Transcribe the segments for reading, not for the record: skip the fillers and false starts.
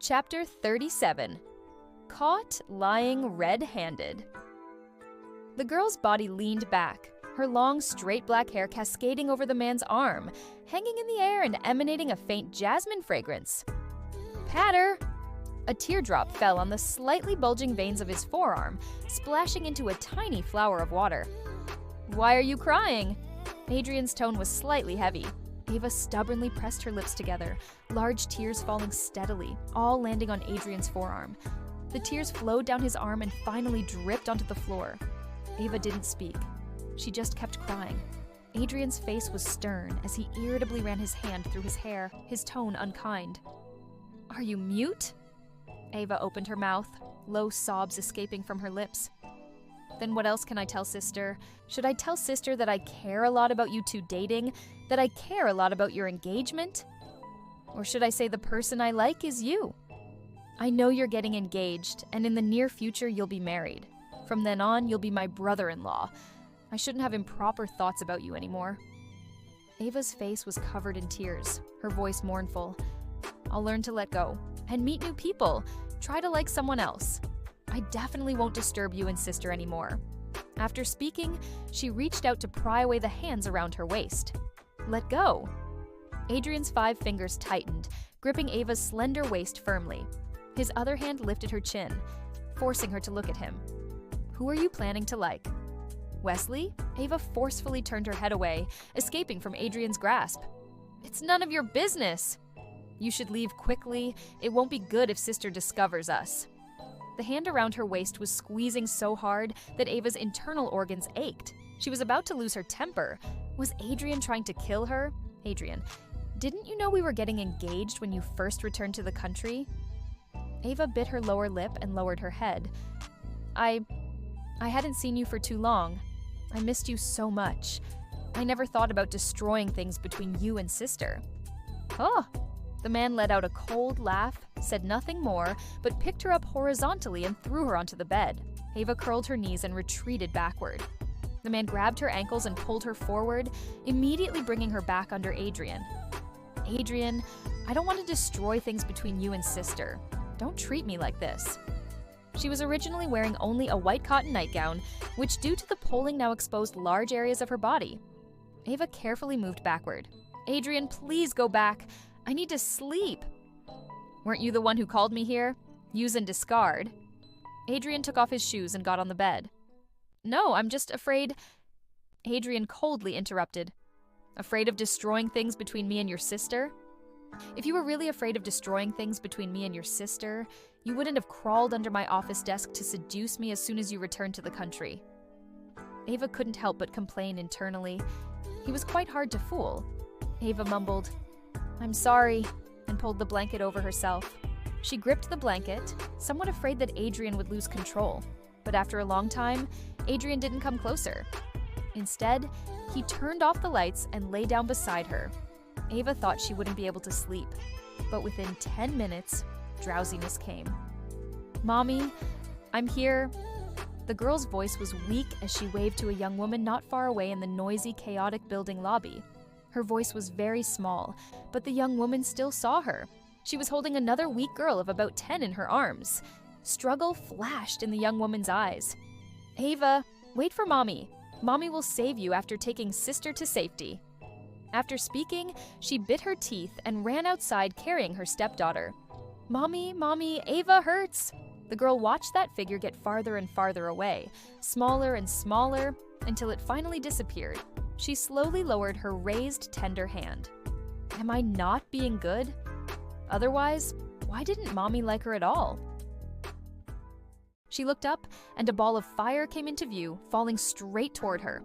Chapter 37. Caught lying red-handed. The girl's body leaned back, her long, straight black hair cascading over the man's arm, hanging in the air and emanating a faint jasmine fragrance. Patter! A teardrop fell on the slightly bulging veins of his forearm, splashing into a tiny flower of water. "Why are you crying?" Adrian's tone was slightly heavy. Ava stubbornly pressed her lips together, large tears falling steadily, all landing on Adrian's forearm. The tears flowed down his arm and finally dripped onto the floor. Ava didn't speak. She just kept crying. Adrian's face was stern as he irritably ran his hand through his hair, his tone unkind. "Are you mute?" Ava opened her mouth, low sobs escaping from her lips. "Then what else can I tell sister? Should I tell sister that I care a lot about you two dating? That I care a lot about your engagement? Or should I say the person I like is you? I know you're getting engaged, and in the near future you'll be married. From then on, you'll be my brother-in-law. I shouldn't have improper thoughts about you anymore." Ava's face was covered in tears, her voice mournful. "I'll learn to let go, and meet new people, try to like someone else. I definitely won't disturb you and sister anymore." After speaking, she reached out to pry away the hands around her waist. "Let go." Adrian's 5 fingers tightened, gripping Ava's slender waist firmly. His other hand lifted her chin, forcing her to look at him. "Who are you planning to like?" "Wesley?" Ava forcefully turned her head away, escaping from Adrian's grasp. "It's none of your business." "You should leave quickly. It won't be good if sister discovers us." The hand around her waist was squeezing so hard that Ava's internal organs ached. She was about to lose her temper. Was Adrian trying to kill her? "Adrian, didn't you know we were getting engaged when you first returned to the country?" Ava bit her lower lip and lowered her head. I hadn't seen you for too long. I missed you so much. I never thought about destroying things between you and sister." "Oh." The man let out a cold laugh, said nothing more, but picked her up horizontally and threw her onto the bed. Ava curled her knees and retreated backward. The man grabbed her ankles and pulled her forward, immediately bringing her back under Adrian. "Adrian, I don't want to destroy things between you and sister. Don't treat me like this." She was originally wearing only a white cotton nightgown, which due to the pulling now exposed large areas of her body. Ava carefully moved backward. "Adrian, please go back. I need to sleep." "Weren't you the one who called me here? Use and discard." Adrian took off his shoes and got on the bed. "No, I'm just afraid." Adrian coldly interrupted. "Afraid of destroying things between me and your sister? If you were really afraid of destroying things between me and your sister, you wouldn't have crawled under my office desk to seduce me as soon as you returned to the country." Ava couldn't help but complain internally. He was quite hard to fool. Ava mumbled, "I'm sorry," and pulled the blanket over herself. She gripped the blanket, somewhat afraid that Adrian would lose control. But after a long time, Adrian didn't come closer. Instead, he turned off the lights and lay down beside her. Ava thought she wouldn't be able to sleep, but within 10 minutes, drowsiness came. "Mommy, I'm here." The girl's voice was weak as she waved to a young woman not far away in the noisy, chaotic building lobby. Her voice was very small, but the young woman still saw her. She was holding another weak girl of about 10 in her arms. Struggle flashed in the young woman's eyes. "Ava, wait for Mommy. Mommy will save you after taking sister to safety." After speaking, she bit her teeth and ran outside carrying her stepdaughter. "Mommy, Mommy, Ava hurts." The girl watched that figure get farther and farther away, smaller and smaller, until it finally disappeared. She slowly lowered her raised, tender hand. Am I not being good? Otherwise, why didn't Mommy like her at all? She looked up, and a ball of fire came into view, falling straight toward her.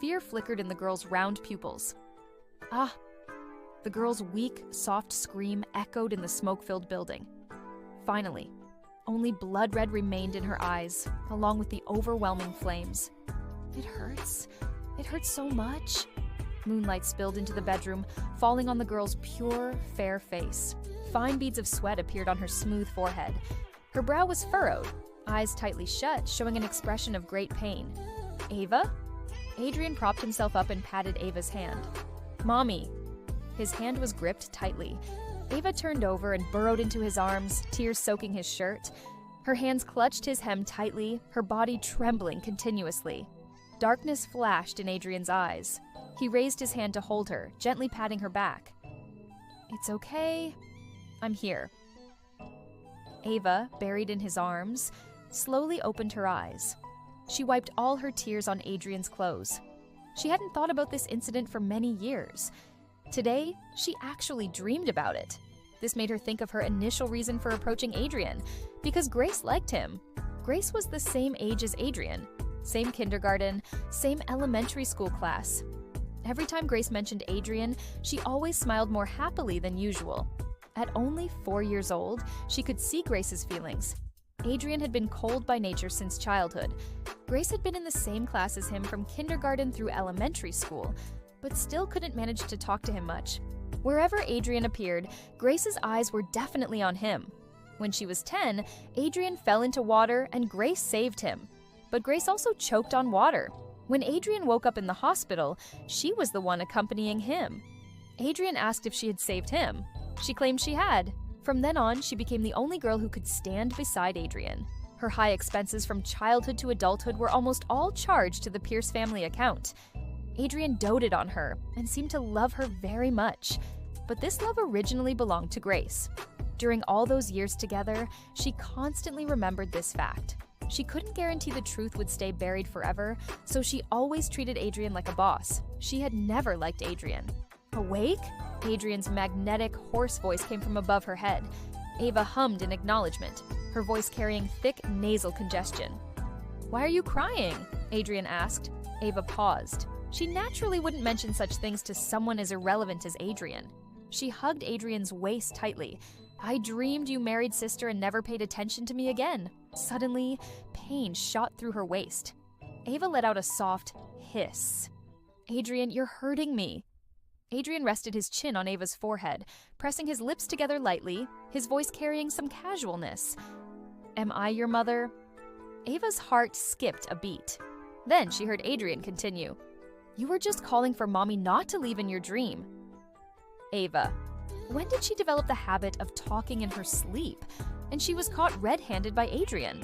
Fear flickered in the girl's round pupils. "Ah!" The girl's weak, soft scream echoed in the smoke-filled building. Finally, only blood red remained in her eyes, along with the overwhelming flames. "It hurts. It hurts so much." Moonlight spilled into the bedroom, falling on the girl's pure, fair face. Fine beads of sweat appeared on her smooth forehead. Her brow was furrowed, eyes tightly shut, showing an expression of great pain. "Ava?" Adrian propped himself up and patted Ava's hand. "Mommy." His hand was gripped tightly. Ava turned over and burrowed into his arms, tears soaking his shirt. Her hands clutched his hem tightly, her body trembling continuously. Darkness flashed in Adrian's eyes. He raised his hand to hold her, gently patting her back. "It's okay. I'm here." Ava, buried in his arms, slowly opened her eyes. She wiped all her tears on Adrian's clothes. She hadn't thought about this incident for many years. Today, she actually dreamed about it. This made her think of her initial reason for approaching Adrian, because Grace liked him. Grace was the same age as Adrian, same kindergarten, same elementary school class. Every time Grace mentioned Adrian, she always smiled more happily than usual. At only 4 years old, she could see Grace's feelings. Adrian had been cold by nature since childhood. Grace had been in the same class as him from kindergarten through elementary school, but still couldn't manage to talk to him much. Wherever Adrian appeared, Grace's eyes were definitely on him. When she was 10, Adrian fell into water and Grace saved him. But Grace also choked on water. When Adrian woke up in the hospital, she was the one accompanying him. Adrian asked if she had saved him. She claimed she had. From then on, she became the only girl who could stand beside Adrian. Her high expenses from childhood to adulthood were almost all charged to the Pierce family account. Adrian doted on her and seemed to love her very much. But this love originally belonged to Grace. During all those years together, she constantly remembered this fact. She couldn't guarantee the truth would stay buried forever, so she always treated Adrian like a boss. She had never liked Adrian. Awake? Adrian's magnetic, hoarse voice came from above her head. Ava hummed in acknowledgement, her voice carrying thick nasal congestion. "Why are you crying?" Adrian asked. Ava paused. She naturally wouldn't mention such things to someone as irrelevant as Adrian. She hugged Adrian's waist tightly. "I dreamed you married sister and never paid attention to me again." Suddenly, pain shot through her waist. Ava let out a soft hiss. "Adrian, you're hurting me." Adrian rested his chin on Ava's forehead, pressing his lips together lightly, his voice carrying some casualness. "Am I your mother?" Ava's heart skipped a beat. Then she heard Adrian continue. "You were just calling for mommy not to leave in your dream." Ava. When did she develop the habit of talking in her sleep? And she was caught red-handed by Adrian.